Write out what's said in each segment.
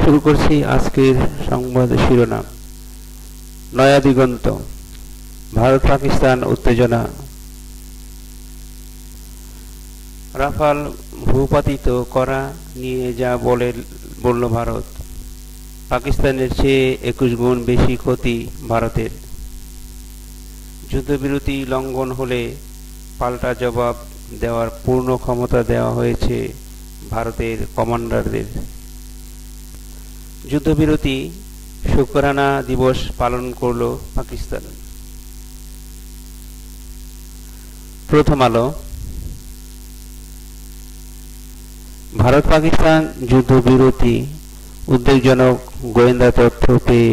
শুরু করছি আজকের সংবাদ শিরোনাম। নয়া দিগন্ত, ভারত পাকিস্তান উত্তেজনা। রাফাল ভূপাতিত করা নিয়ে যা বলল ভারত, পাকিস্তানের চেয়ে 21 গুণ বেশি ক্ষতি ভারতের। যুদ্ধবিরতি লঙ্ঘন হলে পাল্টা জবাব দেওয়ার পূর্ণ ক্ষমতা দেওয়া হয়েছে ভারতের কমান্ডারদের। যুদ্ধবিরতি শুকরানা দিবস পালন করল পাকিস্তান। প্রথম আলো। ভারত পাকিস্তান যুদ্ধবিরতি উদ্বেগজনক গোয়েন্দা তথ্য পেয়ে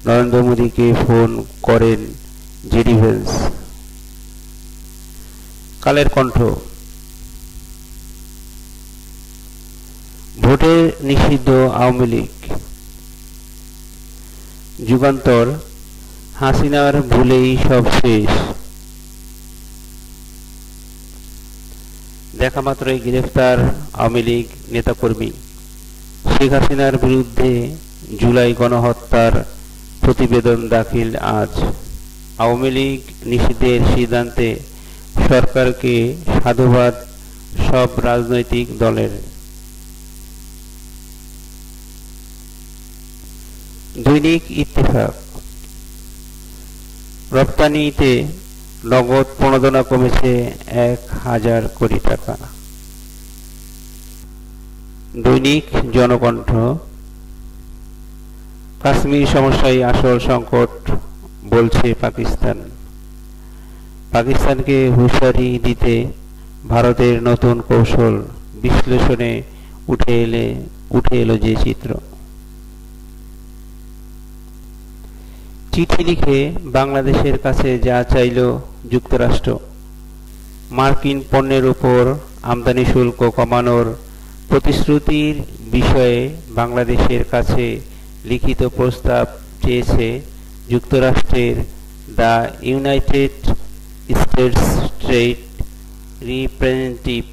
নরেন্দ্র মোদীকে ফোন করেন জেডি ভেন্স। কালের কণ্ঠ। ভোটে নিষিদ্ধ আওয়ামী লীগ। যুগান্তর, হাসিনার ভুলেই সব শেষ, দেখা মাত্রই গ্রেফতার আওয়ামী লীগ নেতাকর্মী। শেখ হাসিনার বিরুদ্ধে জুলাই গণহত্যার প্রতিবেদন দাখিল আজ। আওয়ামী লীগ নিষিদ্ধের সিদ্ধান্তে সরকারকে সাধুবাদ সব রাজনৈতিক দলের। দৈনিক ইত্তেফাক। রপ্তানিতে নগদ প্রণোদনা কমেছে 1000 কোটি টাকা। দৈনিক জনকণ্ঠ। কাশ্মীর সমস্যায় আসল সংকট বলছে পাকিস্তান। পাকিস্তানকে হুঁশিয়ারি দিতে ভারতের নতুন কৌশল বিশ্লেষণে উঠে এলো যে চিত্র। চিঠি লিখে বাংলাদেশের কাছে যা চাইল যুক্তরাষ্ট্র, মার্কিন পণ্যের উপর আমদানি শুল্ক কমানোর প্রতিশ্রুতির বিষয়ে বাংলাদেশের কাছে লিখিত প্রস্তাব চেয়েছে যুক্তরাষ্ট্রের the United states trade representative.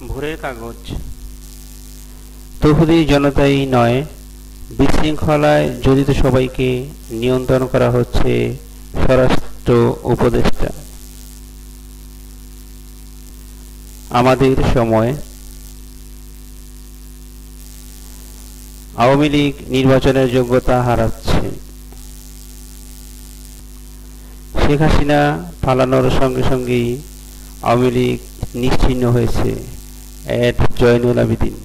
ভোরের কাগজ। তৌহিদি জনতাই নয়, বিশৃঙ্খলায় জড়িত সবাইকে নিয়ন্ত্রণ করা হচ্ছে স্বরাষ্ট্র উপদেষ্টা। আমাদের সময়। আওয়ামী লীগ নির্বাচনের যোগ্যতা হারাচ্ছে। শেখ হাসিনা পালানোর সঙ্গে সঙ্গেই আওয়ামী লীগ নিশ্চিহ্ন হয়েছে, অ্যাড জয়নুল আবেদিন।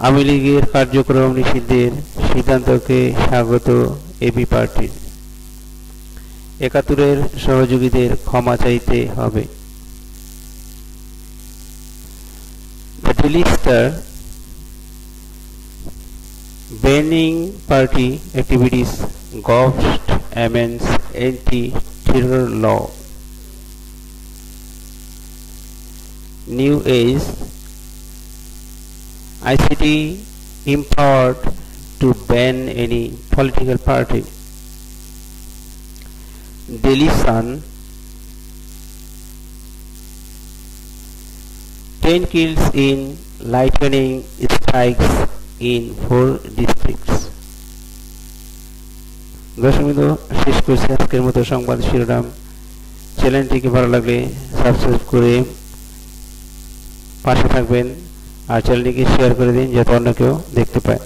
আওয়ামী লীগের কার্যক্রম নিষিদ্ধের সিদ্ধান্তকে স্বাগত এবি পার্টির। ৭১-এর সহযোগীদের ক্ষমা চাইতে হবে। The daily star. Banning party activities, Ghost amends anti-terror law. New Age. ICT empowered to ban any political party. Daily Sun. 10 kills in lightning strikes in 4 districts. দর্শক বিন্দু, শেষ করছি আজকের মতো সংবাদ শিরোনাম। চ্যানেলটিকে ভালো লাগলে সাবস্ক্রাইব করে পাশে থাকবেন আর চ্যানেলটিকে শেয়ার করে দিন যাতে অন্য কেউ দেখতে পায়।